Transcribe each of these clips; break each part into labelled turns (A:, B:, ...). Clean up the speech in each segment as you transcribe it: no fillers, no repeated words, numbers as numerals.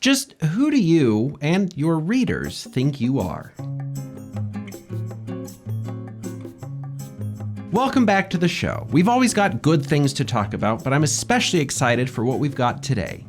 A: Just who do you and your readers think you are? Welcome back to the show. We've always got good things to talk about, but I'm especially excited for what we've got today.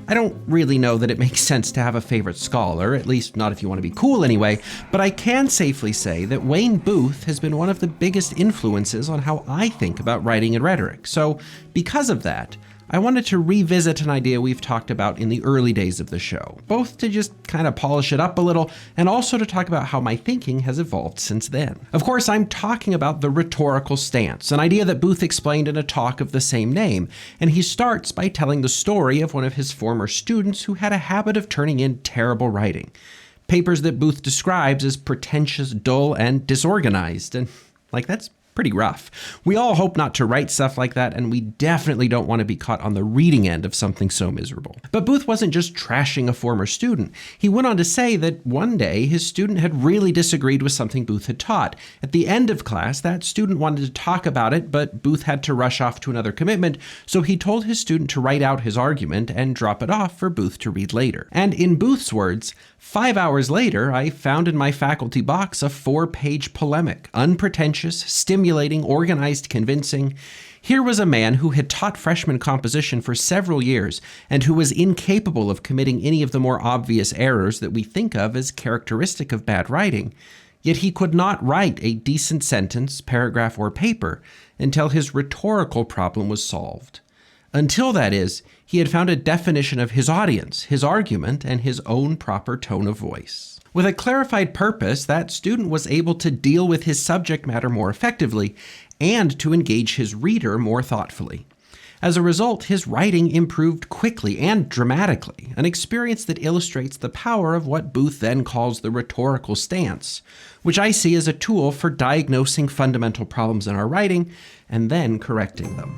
A: I don't really know that it makes sense to have a favorite scholar, at least not if you want to be cool anyway, but I can safely say that Wayne Booth has been one of the biggest influences on how I think about writing and rhetoric. So because of that, I wanted to revisit an idea we've talked about in the early days of the show, both to just kind of polish it up a little and also to talk about how my thinking has evolved since then. Of course, I'm talking about the rhetorical stance, an idea that Booth explained in a talk of the same name, and he starts by telling the story of one of his former students who had a habit of turning in terrible writing. Papers that Booth describes as pretentious, dull, and disorganized, and that's pretty rough. We all hope not to write stuff like that, and we definitely don't want to be caught on the reading end of something so miserable. But Booth wasn't just trashing a former student. He went on to say that one day his student had really disagreed with something Booth had taught. At the end of class, that student wanted to talk about it, but Booth had to rush off to another commitment, so he told his student to write out his argument and drop it off for Booth to read later. And in Booth's words, 5 hours later, I found in my faculty box a 4-page polemic, unpretentious, stimulating, organized, convincing. Here was a man who had taught freshman composition for several years and who was incapable of committing any of the more obvious errors that we think of as characteristic of bad writing. Yet he could not write a decent sentence, paragraph, or paper until his rhetorical problem was solved. Until, that is, he had found a definition of his audience, his argument, and his own proper tone of voice. With a clarified purpose, that student was able to deal with his subject matter more effectively and to engage his reader more thoughtfully. As a result, his writing improved quickly and dramatically, an experience that illustrates the power of what Booth then calls the rhetorical stance, which I see as a tool for diagnosing fundamental problems in our writing and then correcting them.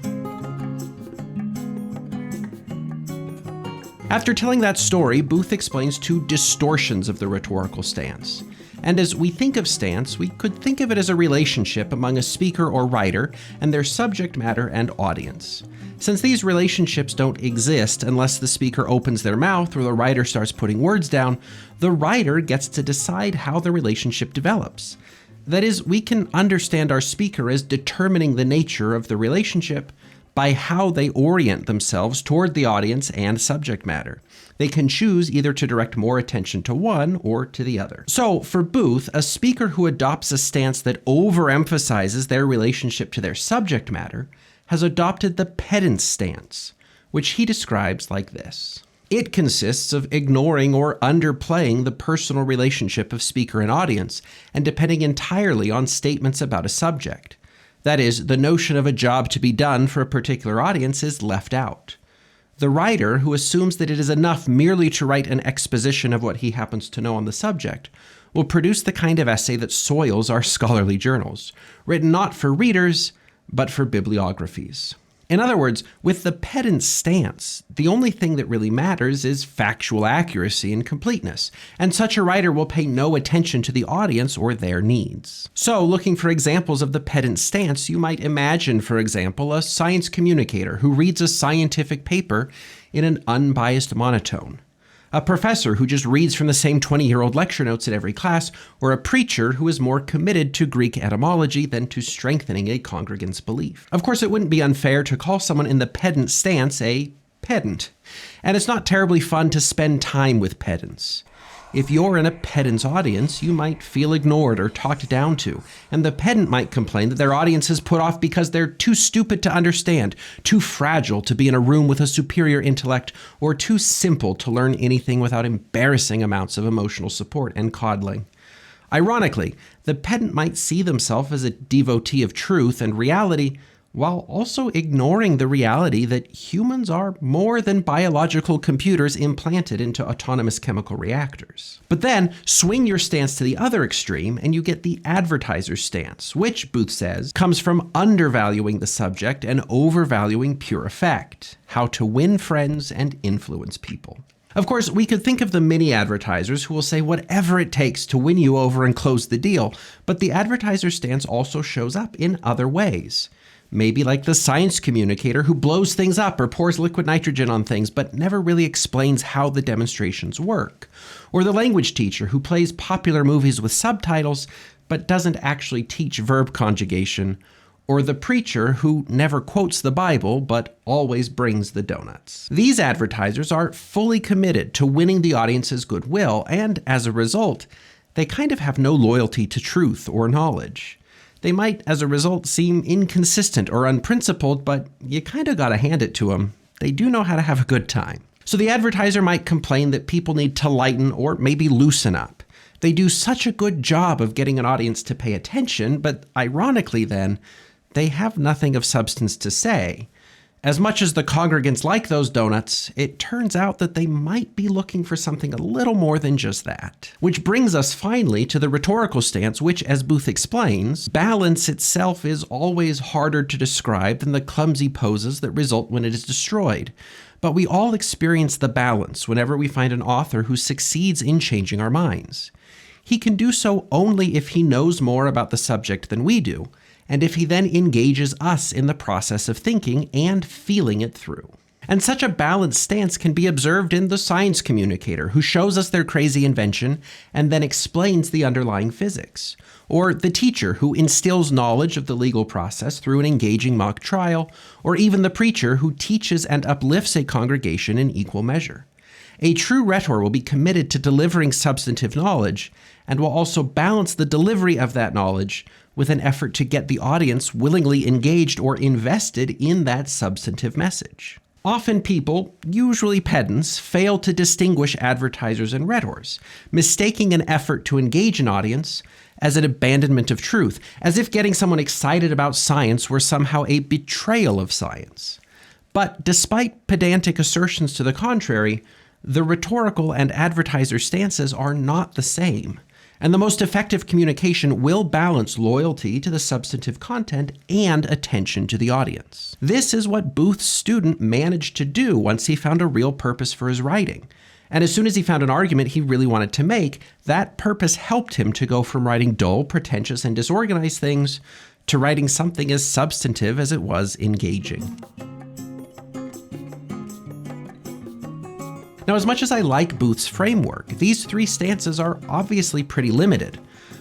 A: After telling that story, Booth explains 2 distortions of the rhetorical stance. And as we think of stance, we could think of it as a relationship among a speaker or writer and their subject matter and audience. Since these relationships don't exist unless the speaker opens their mouth or the writer starts putting words down, the writer gets to decide how the relationship develops. That is, we can understand our speaker as determining the nature of the relationship by how they orient themselves toward the audience and subject matter. They can choose either to direct more attention to one or to the other. So for Booth, a speaker who adopts a stance that overemphasizes their relationship to their subject matter has adopted the pedant stance, which he describes like this. It consists of ignoring or underplaying the personal relationship of speaker and audience and depending entirely on statements about a subject. That is, the notion of a job to be done for a particular audience is left out. The writer, who assumes that it is enough merely to write an exposition of what he happens to know on the subject, will produce the kind of essay that soils our scholarly journals, written not for readers, but for bibliographies. In other words, with the pedant stance, the only thing that really matters is factual accuracy and completeness, and such a writer will pay no attention to the audience or their needs. So, looking for examples of the pedant stance, you might imagine, for example, a science communicator who reads a scientific paper in an unbiased monotone, a professor who just reads from the same 20-year-old lecture notes at every class, or a preacher who is more committed to Greek etymology than to strengthening a congregant's belief. Of course, it wouldn't be unfair to call someone in the pedant stance a pedant, and it's not terribly fun to spend time with pedants. If you're in a pedant's audience, you might feel ignored or talked down to, and the pedant might complain that their audience is put off because they're too stupid to understand, too fragile to be in a room with a superior intellect, or too simple to learn anything without embarrassing amounts of emotional support and coddling. Ironically, the pedant might see themselves as a devotee of truth and reality, while also ignoring the reality that humans are more than biological computers implanted into autonomous chemical reactors. But then, swing your stance to the other extreme and you get the advertiser's stance, which, Booth says, comes from undervaluing the subject and overvaluing pure effect, how to win friends and influence people. Of course, we could think of the mini advertisers who will say whatever it takes to win you over and close the deal, but the advertiser stance also shows up in other ways. Maybe like the science communicator who blows things up or pours liquid nitrogen on things but never really explains how the demonstrations work. Or the language teacher who plays popular movies with subtitles but doesn't actually teach verb conjugation. Or the preacher who never quotes the Bible but always brings the donuts. These advertisers are fully committed to winning the audience's goodwill, and as a result, they kind of have no loyalty to truth or knowledge. They might, as a result, seem inconsistent or unprincipled, but you kind of gotta hand it to them. They do know how to have a good time. So the advertiser might complain that people need to lighten or maybe loosen up. They do such a good job of getting an audience to pay attention, but ironically then, they have nothing of substance to say. As much as the congregants like those donuts, it turns out that they might be looking for something a little more than just that. Which brings us finally to the rhetorical stance, which, as Booth explains, balance itself is always harder to describe than the clumsy poses that result when it is destroyed. But we all experience the balance whenever we find an author who succeeds in changing our minds. He can do so only if he knows more about the subject than we do, and if he then engages us in the process of thinking and feeling it through. And such a balanced stance can be observed in the science communicator who shows us their crazy invention and then explains the underlying physics, or the teacher who instills knowledge of the legal process through an engaging mock trial, or even the preacher who teaches and uplifts a congregation in equal measure. A true rhetor will be committed to delivering substantive knowledge and will also balance the delivery of that knowledge with an effort to get the audience willingly engaged or invested in that substantive message. Often people, usually pedants, fail to distinguish advertisers and rhetors, mistaking an effort to engage an audience as an abandonment of truth, as if getting someone excited about science were somehow a betrayal of science. But despite pedantic assertions to the contrary, the rhetorical and advertiser stances are not the same. And the most effective communication will balance loyalty to the substantive content and attention to the audience. This is what Booth's student managed to do once he found a real purpose for his writing. And as soon as he found an argument he really wanted to make, that purpose helped him to go from writing dull, pretentious, and disorganized things to writing something as substantive as it was engaging. Now, as much as I like Booth's framework, these three stances are obviously pretty limited.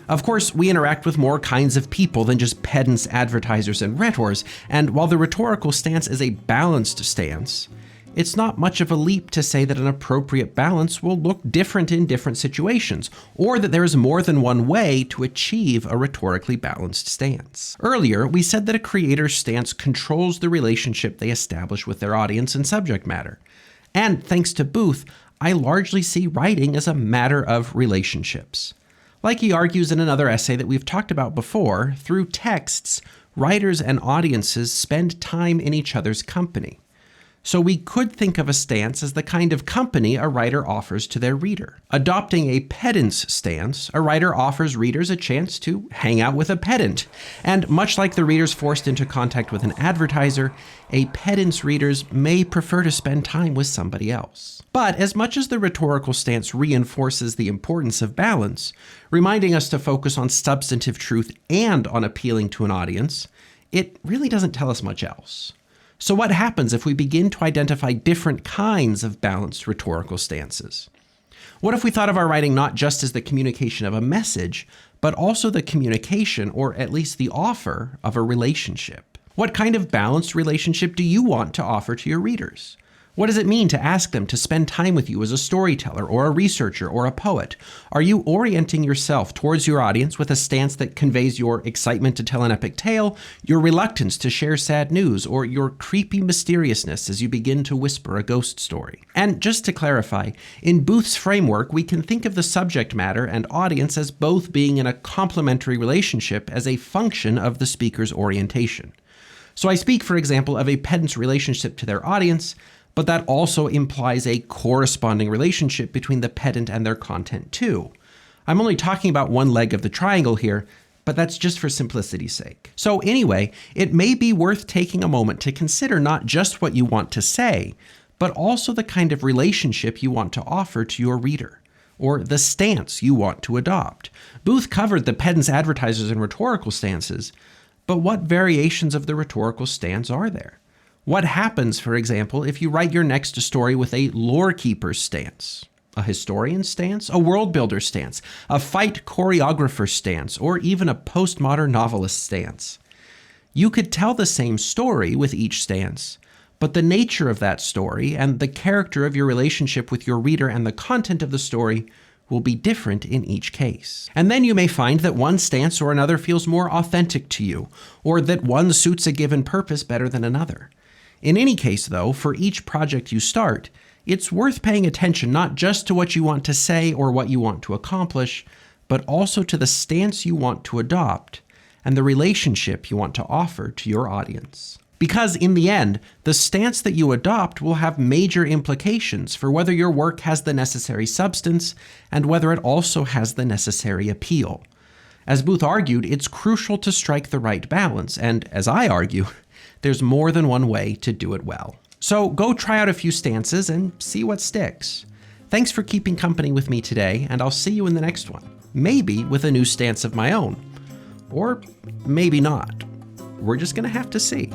A: Of course, we interact with more kinds of people than just pedants, advertisers, and rhetors, and while the rhetorical stance is a balanced stance, it's not much of a leap to say that an appropriate balance will look different in different situations, or that there is more than one way to achieve a rhetorically balanced stance. Earlier, we said that a creator's stance controls the relationship they establish with their audience and subject matter. And thanks to Booth, I largely see writing as a matter of relationships. Like he argues in another essay that we've talked about before, through texts, writers and audiences spend time in each other's company. So we could think of a stance as the kind of company a writer offers to their reader. Adopting a pedant's stance, a writer offers readers a chance to hang out with a pedant. And much like the readers forced into contact with an advertiser, a pedant's readers may prefer to spend time with somebody else. But as much as the rhetorical stance reinforces the importance of balance, reminding us to focus on substantive truth and on appealing to an audience, it really doesn't tell us much else. So what happens if we begin to identify different kinds of balanced rhetorical stances? What if we thought of our writing not just as the communication of a message, but also the communication, or at least the offer, of a relationship? What kind of balanced relationship do you want to offer to your readers? What does it mean to ask them to spend time with you as a storyteller or a researcher or a poet? Are you orienting yourself towards your audience with a stance that conveys your excitement to tell an epic tale, your reluctance to share sad news, or your creepy mysteriousness as you begin to whisper a ghost story? And just to clarify, in Booth's framework, we can think of the subject matter and audience as both being in a complementary relationship as a function of the speaker's orientation. So I speak, for example, of a pedant's relationship to their audience, but that also implies a corresponding relationship between the pedant and their content too. I'm only talking about one leg of the triangle here, but that's just for simplicity's sake. So anyway, it may be worth taking a moment to consider not just what you want to say, but also the kind of relationship you want to offer to your reader, or the stance you want to adopt. Booth covered the pedants, advertisers, and rhetorical stances, But what variations of the rhetorical stance are there? What happens, for example, if you write your next story with a lore keeper's stance, a historian's stance, a world builder's stance, a fight choreographer's stance, or even a postmodern novelist's stance? You could tell the same story with each stance, but the nature of that story and the character of your relationship with your reader and the content of the story will be different in each case. And then you may find that one stance or another feels more authentic to you, or that one suits a given purpose better than another. In any case, though, for each project you start, it's worth paying attention not just to what you want to say or what you want to accomplish, but also to the stance you want to adopt and the relationship you want to offer to your audience. Because in the end, the stance that you adopt will have major implications for whether your work has the necessary substance and whether it also has the necessary appeal. As Booth argued, it's crucial to strike the right balance, and as I argue, there's more than one way to do it well. So go try out a few stances and see what sticks. Thanks for keeping company with me today, and I'll see you in the next one. Maybe with a new stance of my own. Or maybe not. We're just gonna have to see.